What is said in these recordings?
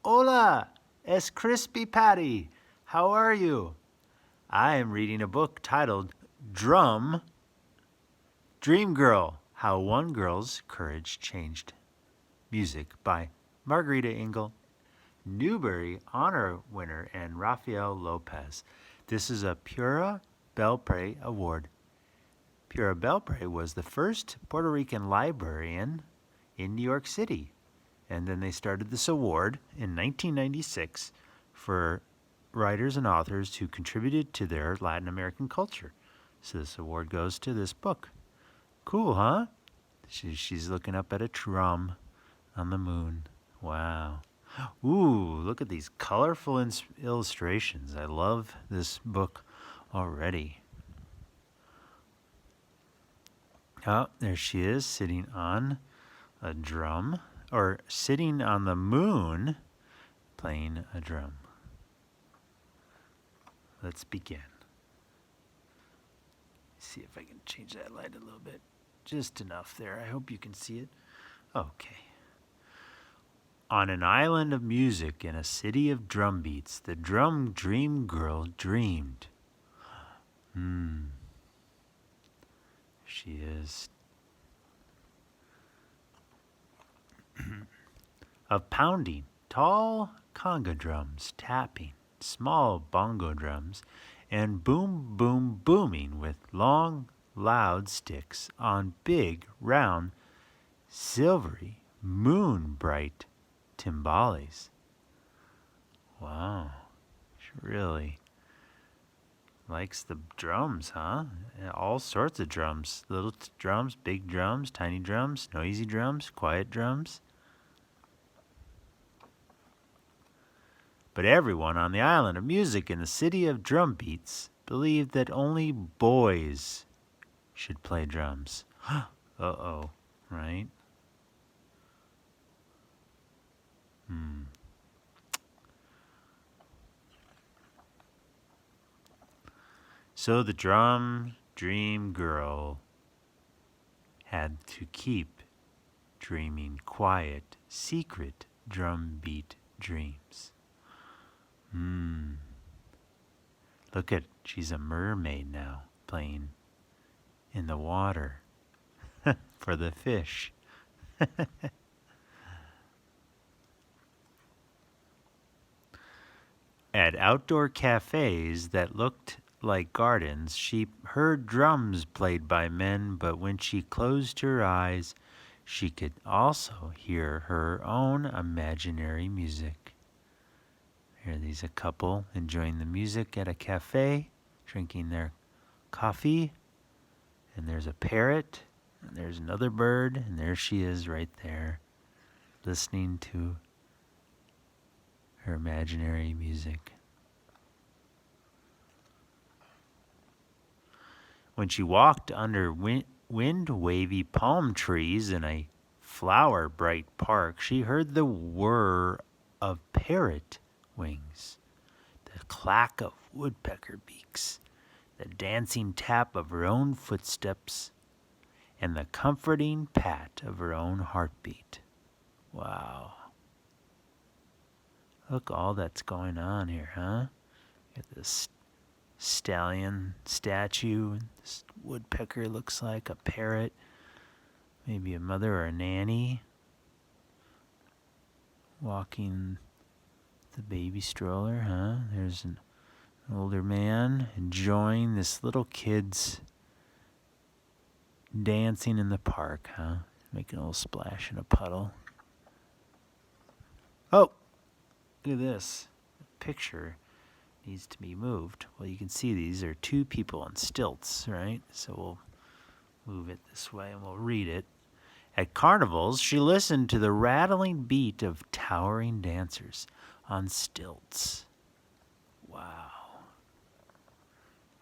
Hola, es Chrispy Patty. How are you? I am reading a book titled Dream Girl, How One Girl's Courage Changed Music by Margarita Engle, Newbery Honor winner, and Rafael López. This is a Pura Belpré Award. Pura Belpré was the first Puerto Rican librarian in New York City. And then they started this award in 1996 for writers and authors who contributed to their Latin American culture. So this award goes to this book. Cool, huh? She's looking up at a drum on the moon. Wow. Ooh, look at these colorful illustrations. I love this book already. Oh, there she is sitting on a drum. Or sitting on the moon, playing a drum. Let's begin. See if I can change that light a little bit. Just enough there. I hope you can see it. Okay. On an island of music in a city of drum beats, the drum dream girl dreamed. She is. Of pounding tall conga drums, tapping small bongo drums, and boom, boom, booming with long, loud sticks on big, round, silvery, moon-bright timbales. Wow, she really likes the drums, huh? All sorts of drums. Little drums, big drums, tiny drums, noisy drums, quiet drums. But everyone on the island of music in the city of drum beats believed that only boys should play drums. Uh-oh, right? So the drum dream girl had to keep dreaming quiet, secret drum beat dreams. Look at, she's a mermaid now, playing in the water for the fish. At outdoor cafes that looked like gardens, she heard drums played by men, but when she closed her eyes, she could also hear her own imaginary music. Here there's a couple enjoying the music at a cafe, drinking their coffee, and there's a parrot, and there's another bird, and there she is right there, listening to her imaginary music. When she walked under wind-wavy palm trees in a flower-bright park, she heard the whir of parrot wings, the clack of woodpecker beaks, the dancing tap of her own footsteps, and the comforting pat of her own heartbeat. Wow. Look, all that's going on here, huh? Got this stallion statue, this woodpecker looks like a parrot, maybe a mother or a nanny, walking the baby stroller, huh? There's an older man enjoying this little kid's dancing in the park, huh? Making a little splash in a puddle. Oh, look at this. The picture needs to be moved. Well, you can see these are two people on stilts, right? So we'll move it this way and we'll read it. At carnivals, she listened to the rattling beat of towering dancers on stilts. Wow.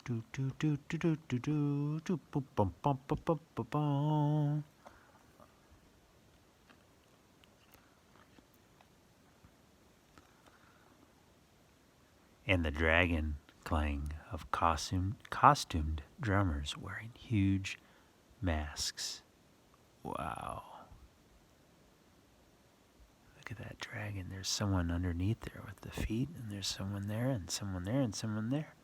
Do do do do do do do do bum bum bum bum bum bum bum. And the dragon clang of costumed drummers wearing huge masks. Wow. Look at that dragon. There's someone underneath there with the feet, and there's someone there, and someone there, and someone there.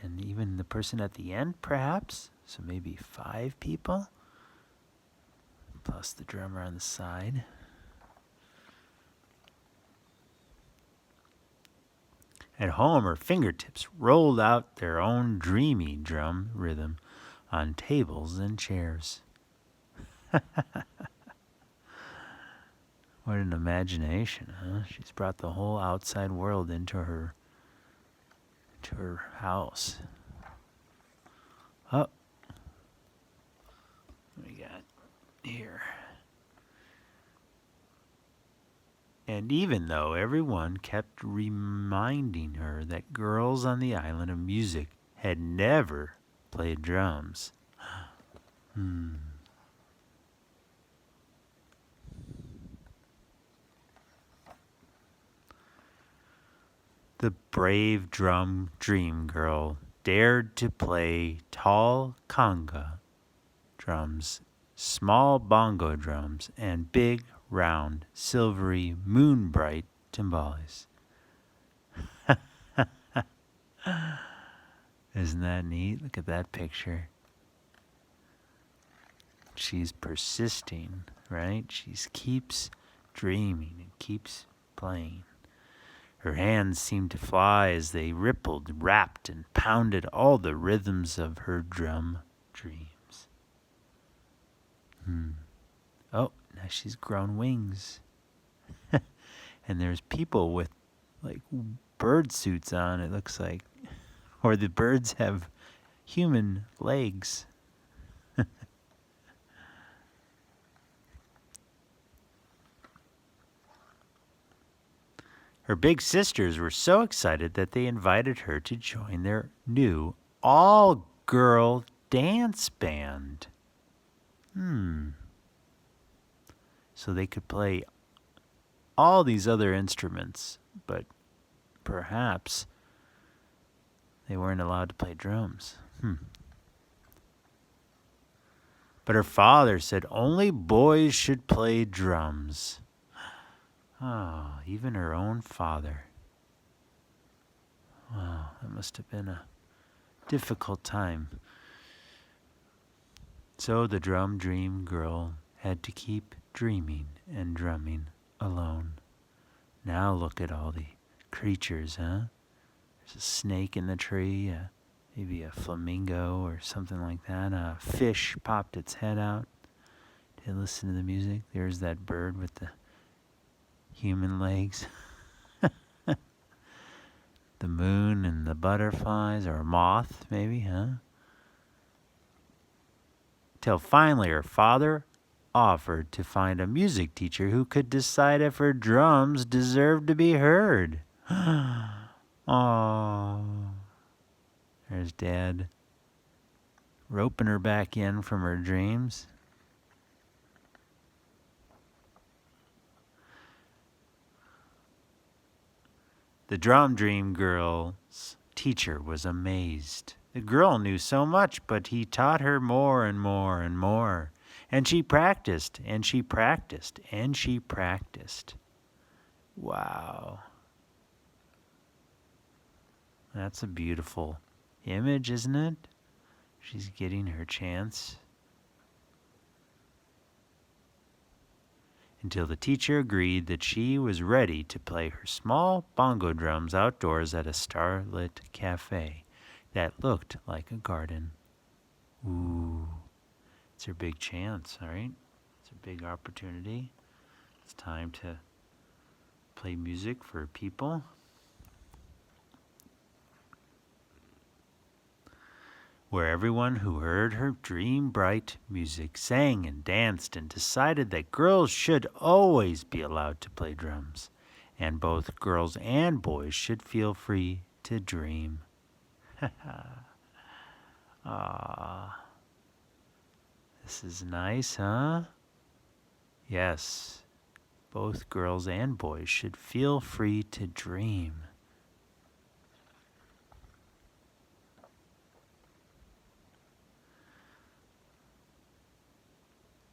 And even the person at the end, perhaps. So maybe 5 people, plus the drummer on the side. At home, her fingertips rolled out their own dreamy drum rhythm on tables and chairs. What an imagination, huh? She's brought the whole outside world into her house. Oh, what we got here? And even though everyone kept reminding her that girls on the island of music had never played drums. The brave dream girl dared to play tall conga drums, small bongo drums, and big, round, silvery, moon-bright timbales. Isn't that neat? Look at that picture. She's persisting, right? She keeps dreaming and keeps playing. Her hands seemed to fly as they rippled, rapped, and pounded all the rhythms of her drum dreams. Oh, now she's grown wings. And there's people with like bird suits on, it looks like. Or the birds have human legs. Her big sisters were so excited that they invited her to join their new all-girl dance band. So they could play all these other instruments, but perhaps they weren't allowed to play drums. But her father said only boys should play drums. Oh, even her own father. Wow, that must have been a difficult time. So the drum dream girl had to keep dreaming and drumming alone. Now look at all the creatures, huh? There's a snake in the tree, maybe a flamingo or something like that. A fish popped its head out to listen to the music. There's that bird with the human legs. The moon and the butterflies, or a moth maybe, huh? Till finally her father offered to find a music teacher who could decide if her drums deserved to be heard. Oh, there's Dad roping her back in from her dreams. The drum dream girl's teacher was amazed. The girl knew so much, but he taught her more and more and more. And she practiced, and she practiced, and she practiced. Wow. That's a beautiful image, isn't it? She's getting her chance. Until the teacher agreed that she was ready to play her small bongo drums outdoors at a starlit cafe that looked like a garden. Ooh, it's her big chance, all right? It's a big opportunity. It's time to play music for people. Where everyone who heard her dream-bright music sang and danced and decided that girls should always be allowed to play drums, and both girls and boys should feel free to dream. Ah, this is nice, huh? Yes, both girls and boys should feel free to dream.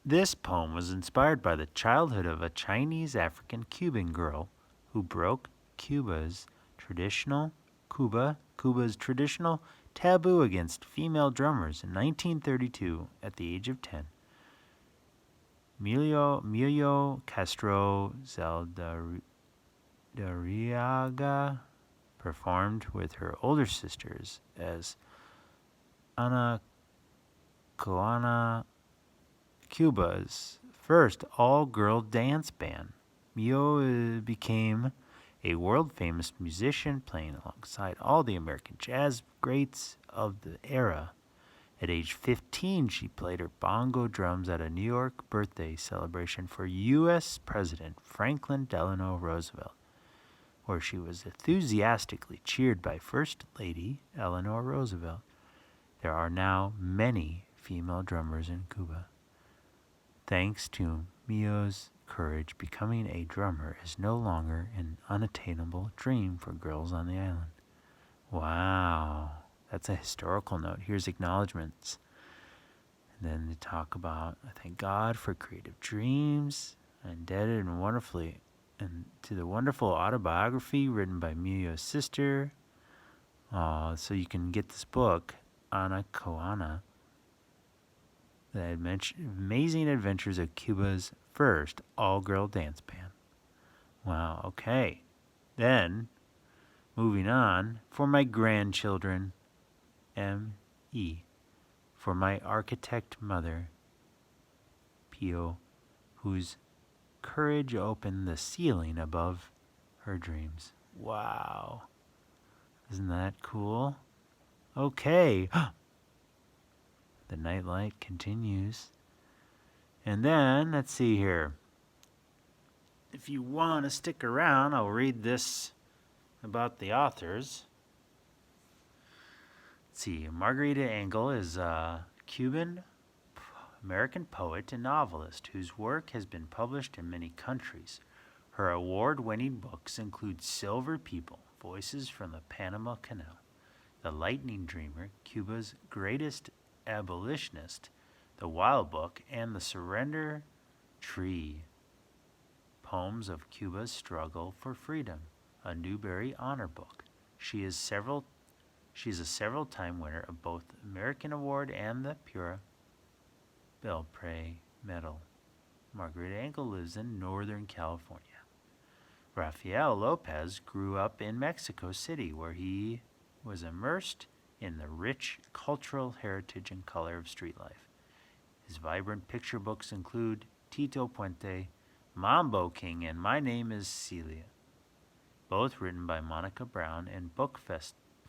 This poem was inspired by the childhood of a Chinese African Cuban girl who broke Cuba's traditional taboo against female drummers in 1932 at the age of 10. Emilio Castro Zaldariaga performed with her older sisters as Ana Coana, Cuba's first all-girl dance band. Mio became a world-famous musician, playing alongside all the American jazz greats of the era. At age 15, she played her bongo drums at a New York birthday celebration for U.S. President Franklin Delano Roosevelt, where she was enthusiastically cheered by First Lady Eleanor Roosevelt. There are now many female drummers in Cuba. Thanks to Mio's courage, becoming a drummer is no longer an unattainable dream for girls on the island. Wow, that's a historical note. Here's acknowledgments. And then they talk about, I thank God for creative dreams, indebted and wonderfully and to the wonderful autobiography written by Mio's sister. So you can get this book, Ana Coana, The Amazing Adventures of Cuba's First All-Girl Dance Band. Wow, okay. Then, moving on, for my grandchildren, M.E. For my architect mother, Pio, whose courage opened the ceiling above her dreams. Wow. Isn't that cool? Okay. The nightlight continues. And then, let's see here. If you want to stick around, I'll read this about the authors. Let's see. Margarita Engle is a Cuban-American poet and novelist whose work has been published in many countries. Her award-winning books include Silver People, Voices from the Panama Canal, The Lightning Dreamer, Cuba's Greatest Abolitionist, The Wild Book, and The Surrender Tree, Poems of Cuba's Struggle for Freedom, a Newbery Honor Book. She is a several-time winner of both the American Award and the Pura Belpré Medal. Margarita Engle lives in Northern California. Rafael López grew up in Mexico City, where he was immersed in the rich cultural heritage and color of street life. His vibrant picture books include Tito Puente, Mambo King, and My Name is Celia, both written by Monica Brown, and Book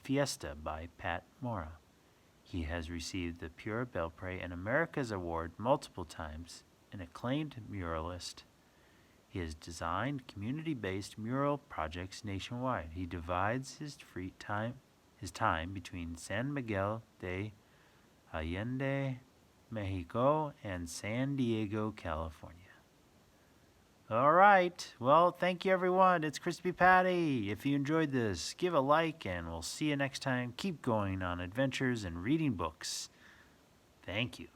Fiesta by Pat Mora. He has received the Pura Belpré and America's Award multiple times, an acclaimed muralist. He has designed community-based mural projects nationwide. He divides his time between San Miguel de Allende, Mexico, and San Diego, California. All right. Well, thank you, everyone. It's Crispy Patty. If you enjoyed this, give a like, and we'll see you next time. Keep going on adventures and reading books. Thank you.